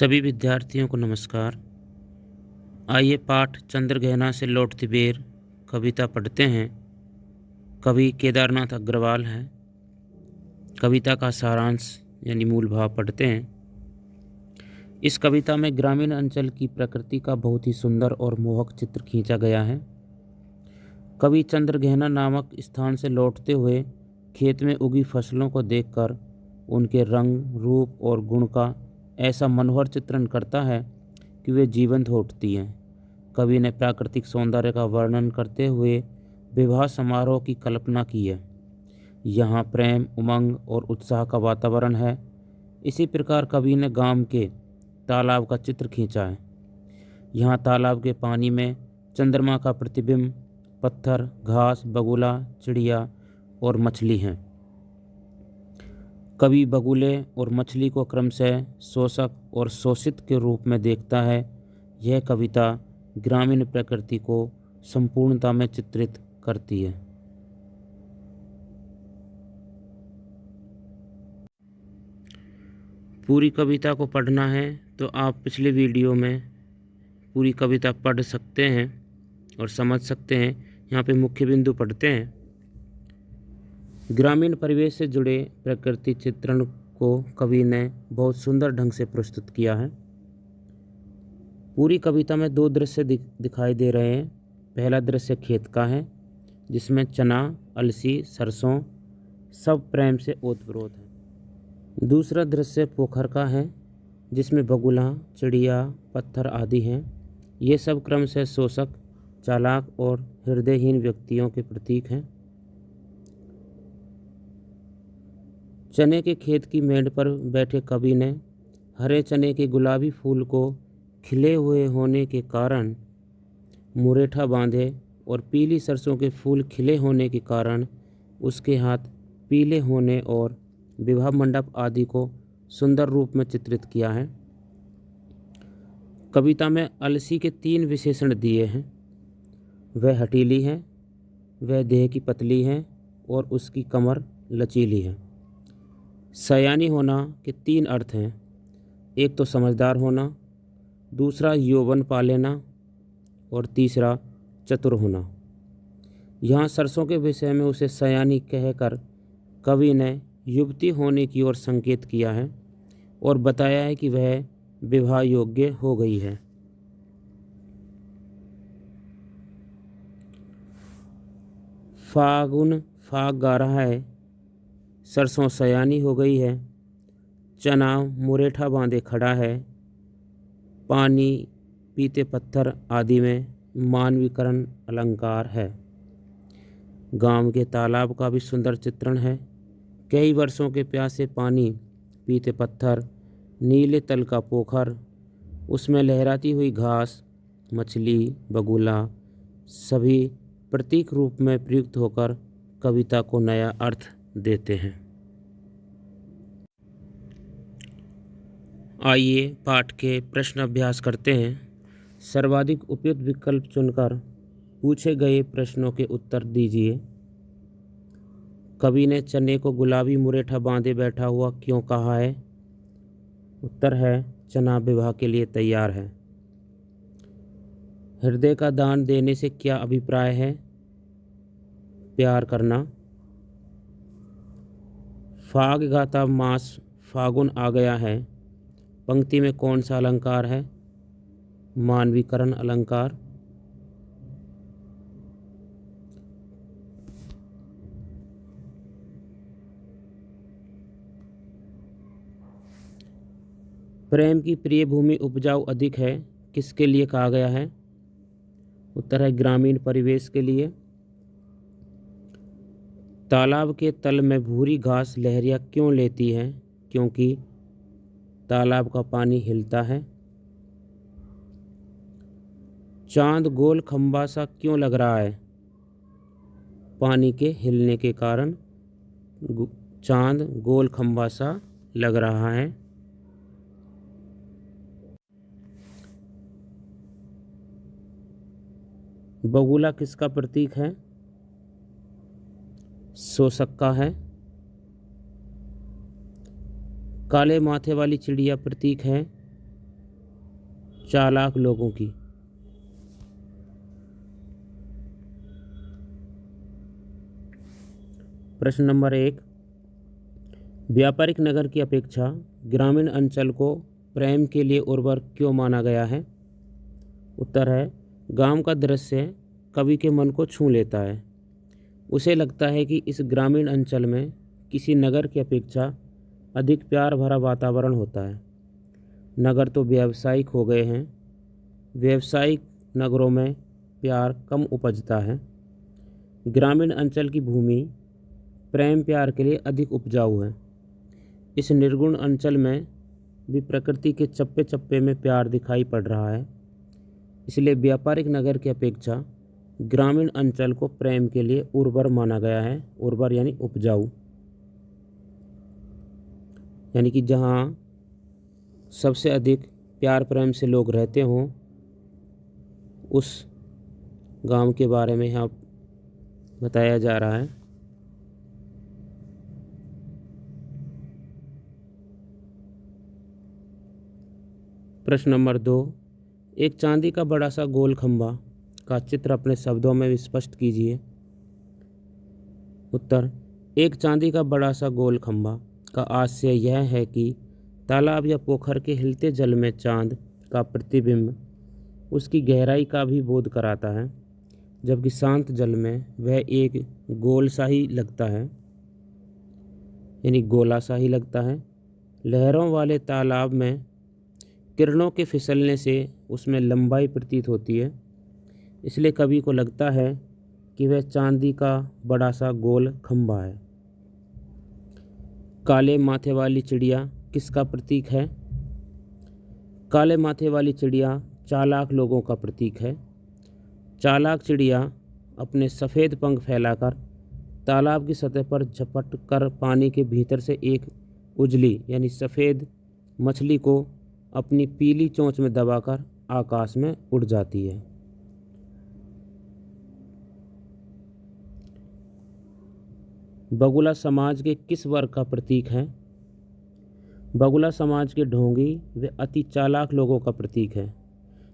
सभी विद्यार्थियों को नमस्कार। आइए पाठ चंद्रगहना से लौटती बेर कविता पढ़ते हैं। कवि केदारनाथ अग्रवाल है। कविता का सारांश यानी मूल भाव पढ़ते हैं। इस कविता में ग्रामीण अंचल की प्रकृति का बहुत ही सुंदर और मोहक चित्र खींचा गया है। कवि चंद्रगहना नामक स्थान से लौटते हुए खेत में उगी फसलों को देखकर उनके रंग, रूप और गुण का ऐसा मनोहर चित्रण करता है कि वे जीवंत हो उठती हैं। कवि ने प्राकृतिक सौंदर्य का वर्णन करते हुए विवाह समारोह की कल्पना की है। यहाँ प्रेम, उमंग और उत्साह का वातावरण है। इसी प्रकार कवि ने गांव के तालाब का चित्र खींचा है। यहाँ तालाब के पानी में चंद्रमा का प्रतिबिंब, पत्थर, घास, बगुला, चिड़िया और मछली हैं। कवि बगुले और मछली को क्रमशः शोषक और शोषित के रूप में देखता है। यह कविता ग्रामीण प्रकृति को संपूर्णता में चित्रित करती है। पूरी कविता को पढ़ना है तो आप पिछले वीडियो में पूरी कविता पढ़ सकते हैं और समझ सकते हैं। यहाँ पे मुख्य बिंदु पढ़ते हैं। ग्रामीण परिवेश से जुड़े प्रकृति चित्रण को कवि ने बहुत सुंदर ढंग से प्रस्तुत किया है। पूरी कविता में दो दृश्य दिखाई दे रहे हैं। पहला दृश्य खेत का है जिसमें चना, अलसी, सरसों सब प्रेम से ओतप्रोत है। दूसरा दृश्य पोखर का है जिसमें बगुला, चिड़िया, पत्थर आदि हैं। ये सब क्रमशः शोषक, चालाक और हृदयहीन व्यक्तियों के प्रतीक हैं। चने के खेत की मेड़ पर बैठे कवि ने हरे चने के गुलाबी फूल को खिले हुए होने के कारण मुरेठा बांधे और पीली सरसों के फूल खिले होने के कारण उसके हाथ पीले होने और विवाह मंडप आदि को सुंदर रूप में चित्रित किया है। कविता में अलसी के 3 विशेषण दिए हैं। वह हठीली है, वह देह की पतली है और उसकी कमर लचीली है। सयानी होना के 3 अर्थ हैं। एक तो समझदार होना, दूसरा यौवन पा लेना और तीसरा चतुर होना। यहाँ सरसों के विषय में उसे सयानी कहकर कवि ने युवती होने की ओर संकेत किया है और बताया है कि वह विवाह योग्य हो गई है। फागुन फाग गा रहा है, सरसों सयानी हो गई है, चना मुरेठा बांधे खड़ा है, पानी पीते पत्थर आदि में मानवीकरण अलंकार है। गांव के तालाब का भी सुंदर चित्रण है। कई वर्षों के प्यासे पानी पीते पत्थर, नीले तल का पोखर, उसमें लहराती हुई घास, मछली, बगुला सभी प्रतीक रूप में प्रयुक्त होकर कविता को नया अर्थ देते हैं। आइए पाठ के प्रश्न अभ्यास करते हैं। सर्वाधिक उपयुक्त विकल्प चुनकर पूछे गए प्रश्नों के उत्तर दीजिए। कवि ने चने को गुलाबी मुरेठा बांधे बैठा हुआ क्यों कहा है? उत्तर है चना विवाह के लिए तैयार है। हृदय का दान देने से क्या अभिप्राय है? प्यार करना। फाग गाता मास फागुन आ गया है पंक्ति में कौन सा अलंकार है? मानवीकरण अलंकार। प्रेम की प्रिय भूमि उपजाऊ अधिक है किसके लिए कहा गया है? उत्तर है ग्रामीण परिवेश के लिए। तालाब के तल में भूरी घास लहरियां क्यों लेती है? क्योंकि तालाब का पानी हिलता है। चांद गोल खंबा सा क्यों लग रहा है? पानी के हिलने के कारण चांद गोल खंबा सा लग रहा है। बगुला किसका प्रतीक है? शोषक का है। काले माथे वाली चिड़िया प्रतीक है चालाक लोगों की। प्रश्न नंबर 1, व्यापारिक नगर की अपेक्षा ग्रामीण अंचल को प्रेम के लिए उर्वर क्यों माना गया है? उत्तर है, गांव का दृश्य कवि के मन को छू लेता है। उसे लगता है कि इस ग्रामीण अंचल में किसी नगर की अपेक्षा अधिक प्यार भरा वातावरण होता है। नगर तो व्यावसायिक हो गए हैं, व्यावसायिक नगरों में प्यार कम उपजता है। ग्रामीण अंचल की भूमि प्रेम प्यार के लिए अधिक उपजाऊ है। इस निर्गुण अंचल में भी प्रकृति के चप्पे चप्पे में प्यार दिखाई पड़ रहा है। इसलिए व्यापारिक नगर की अपेक्षा ग्रामीण अंचल को प्रेम के लिए उर्वर माना गया है। उर्वर यानी उपजाऊ, यानी कि जहाँ सबसे अधिक प्यार प्रेम से लोग रहते हों, उस गांव के बारे में यहाँ बताया जा रहा है। प्रश्न नंबर 2, एक चांदी का बड़ा सा गोल खंभा का चित्र अपने शब्दों में स्पष्ट कीजिए। उत्तर, एक चांदी का बड़ा सा गोल खंभा का आशय यह है कि तालाब या पोखर के हिलते जल में चांद का प्रतिबिंब उसकी गहराई का भी बोध कराता है, जबकि शांत जल में वह एक गोल सा ही लगता है, यानी गोला सा ही लगता है। लहरों वाले तालाब में किरणों के फिसलने से उसमें लंबाई प्रतीत होती है, इसलिए कवि को लगता है कि वह चांदी का बड़ा सा गोल खंभा है। काले माथे वाली चिड़िया किसका प्रतीक है? काले माथे वाली चिड़िया चालाक लोगों का प्रतीक है। चालाक चिड़िया अपने सफ़ेद पंख फैलाकर तालाब की सतह पर झपट कर पानी के भीतर से एक उजली यानी सफ़ेद मछली को अपनी पीली चोंच में दबाकर आकाश में उड़ जाती है। बगुला समाज के किस वर्ग का प्रतीक है? बगुला समाज के ढोंगी व अति चालाक लोगों का प्रतीक है,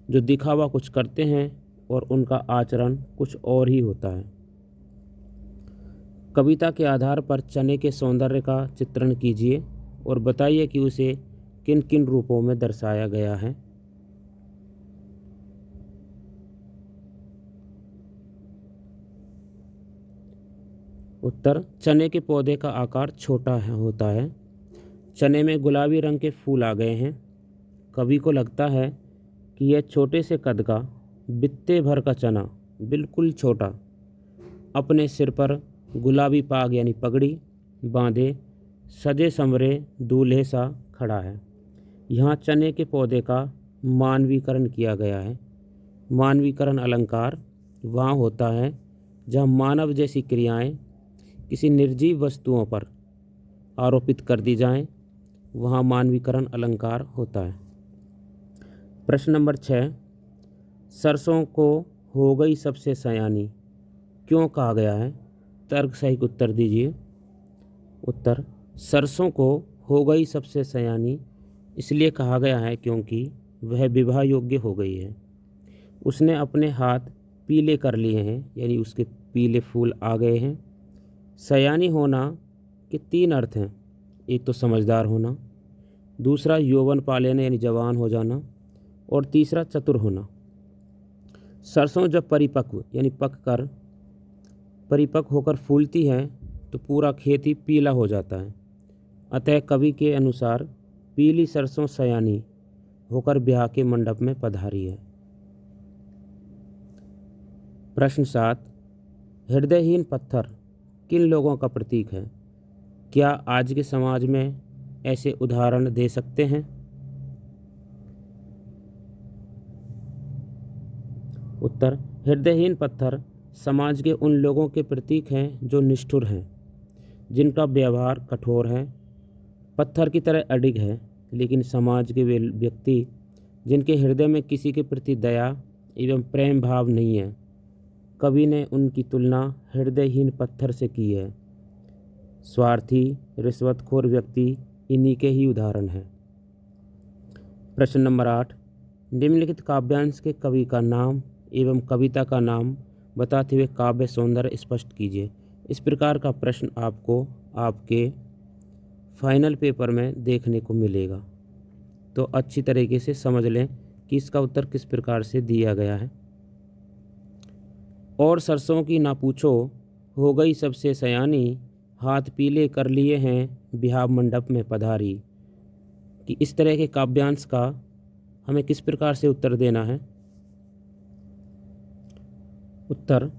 जो दिखावा कुछ करते हैं और उनका आचरण कुछ और ही होता है। कविता के आधार पर चने के सौंदर्य का चित्रण कीजिए और बताइए कि उसे किन किन रूपों में दर्शाया गया है। उत्तर, चने के पौधे का आकार छोटा होता है। चने में गुलाबी रंग के फूल आ गए हैं। कवि को लगता है कि यह छोटे से कद का बित्ते भर का चना बिल्कुल छोटा अपने सिर पर गुलाबी पाग यानी पगड़ी बांधे सजे संवरे दूल्हे सा खड़ा है। यहाँ चने के पौधे का मानवीकरण किया गया है। मानवीकरण अलंकार वहाँ होता है जहाँ मानव जैसी क्रियाएं किसी निर्जीव वस्तुओं पर आरोपित कर दी जाएं, वहाँ मानवीकरण अलंकार होता है। प्रश्न नंबर 6, सरसों को हो गई सबसे सयानी क्यों कहा गया है? तर्क सहित उत्तर दीजिए। उत्तर, सरसों को हो गई सबसे सयानी इसलिए कहा गया है क्योंकि वह विवाह योग्य हो गई है। उसने अपने हाथ पीले कर लिए हैं, यानी उसके पीले फूल आ गए हैं। सयानी होना के 3 अर्थ हैं। एक तो समझदार होना, दूसरा यौवन पा लेना यानी जवान हो जाना, और तीसरा चतुर होना। सरसों जब परिपक्व यानी परिपक्व होकर फूलती है तो पूरा खेत ही पीला हो जाता है। अतः कवि के अनुसार पीली सरसों सयानी होकर ब्याह के मंडप में पधारी है। प्रश्न 7, हृदयहीन पत्थर किन लोगों का प्रतीक है? क्या आज के समाज में ऐसे उदाहरण दे सकते हैं? उत्तर, हृदयहीन पत्थर समाज के उन लोगों के प्रतीक हैं जो निष्ठुर हैं, जिनका व्यवहार कठोर है, पत्थर की तरह अडिग है, लेकिन समाज के वे व्यक्ति जिनके हृदय में किसी के प्रति दया एवं प्रेम भाव नहीं है। कवि ने उनकी तुलना हृदयहीन पत्थर से की है। स्वार्थी रिश्वतखोर व्यक्ति इन्हीं के ही उदाहरण हैं। प्रश्न नंबर 8, निम्नलिखित काव्यांश के कवि का नाम एवं कविता का नाम बताते हुए काव्य सौंदर्य स्पष्ट कीजिए। इस प्रकार का प्रश्न आपको आपके फाइनल पेपर में देखने को मिलेगा, तो अच्छी तरीके से समझ लें कि इसका उत्तर किस प्रकार से दिया गया है। और सरसों की ना पूछो, हो गई सबसे सयानी, हाथ पीले कर लिए हैं बिहाव मंडप में पधारी। कि इस तरह के काव्यांश का हमें किस प्रकार से उत्तर देना है। उत्तर: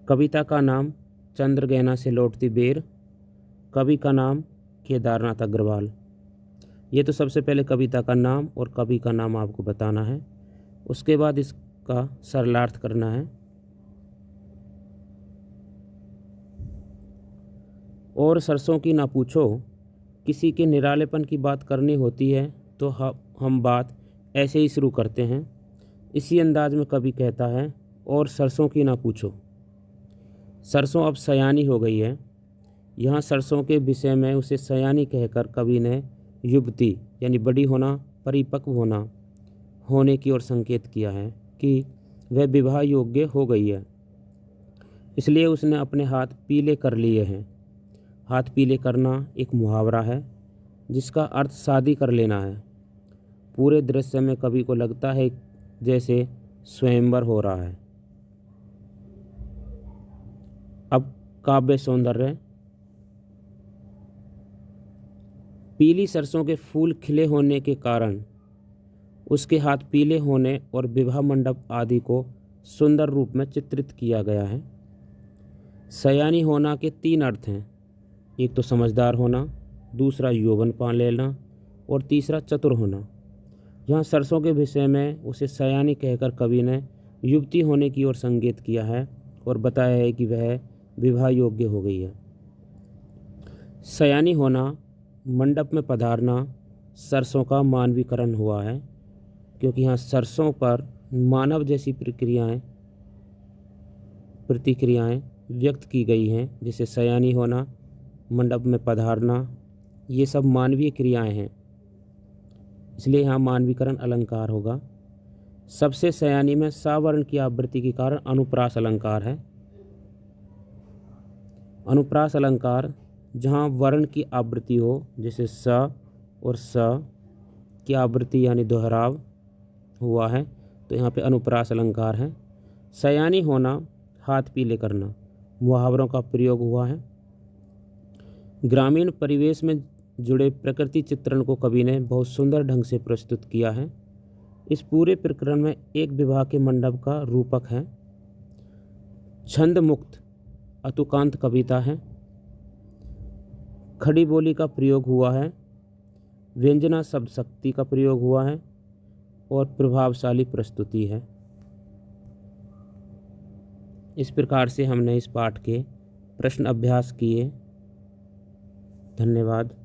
कविता का नाम चंद्रगहना से लौटती बेर, कवि का नाम केदारनाथ अग्रवाल। ये तो सबसे पहले कविता का नाम और कवि का नाम आपको बताना है, उसके बाद इसका सरलार्थ करना है। और सरसों की ना पूछो, किसी के निरालेपन की बात करनी होती है तो हम बात ऐसे ही शुरू करते हैं। इसी अंदाज में कवि कहता है, और सरसों की ना पूछो। सरसों अब सयानी हो गई है। यहाँ सरसों के विषय में उसे सयानी कहकर कवि ने युवती यानी बड़ी होना, परिपक्व होने की ओर संकेत किया है कि वह विवाह योग्य हो गई है। इसलिए उसने अपने हाथ पीले कर लिए हैं। हाथ पीले करना एक मुहावरा है जिसका अर्थ शादी कर लेना है। पूरे दृश्य में कवि को लगता है जैसे स्वयंवर हो रहा है। अब काव्य सौंदर्य। पीली सरसों के फूल खिले होने के कारण उसके हाथ पीले होने और विवाह मंडप आदि को सुंदर रूप में चित्रित किया गया है। सयानी होना के 3 अर्थ हैं। एक तो समझदार होना, दूसरा यौवन पा लेना और तीसरा चतुर होना। यहाँ सरसों के विषय में उसे सयानी कहकर कवि ने युवती होने की ओर संकेत किया है और बताया है कि वह विवाह योग्य हो गई है। सयानी होना, मंडप में पधारना सरसों का मानवीकरण हुआ है, क्योंकि यहाँ सरसों पर मानव जैसी प्रतिक्रियाएं व्यक्त की गई हैं। जैसे सयानी होना, मंडप में पधारना, ये सब मानवीय क्रियाएं हैं, इसलिए यहाँ मानवीकरण अलंकार होगा। सबसे सयानी में सावर्ण की आवृत्ति के कारण अनुप्रास अलंकार है। अनुप्रास अलंकार जहाँ वर्ण की आवृत्ति हो, जैसे स और स की आवृत्ति यानी दोहराव हुआ है, तो यहाँ पे अनुप्रास अलंकार है। सयानी होना, हाथ पीले करना, मुहावरों का प्रयोग हुआ है। ग्रामीण परिवेश में जुड़े प्रकृति चित्रण को कवि ने बहुत सुंदर ढंग से प्रस्तुत किया है। इस पूरे प्रकरण में एक विवाह के मंडप का रूपक है। छंद मुक्त अतुकांत कविता है। खड़ी बोली का प्रयोग हुआ है। व्यंजना शब्द शक्ति का प्रयोग हुआ है और प्रभावशाली प्रस्तुति है। इस प्रकार से हमने इस पाठ के प्रश्न अभ्यास किए। धन्यवाद।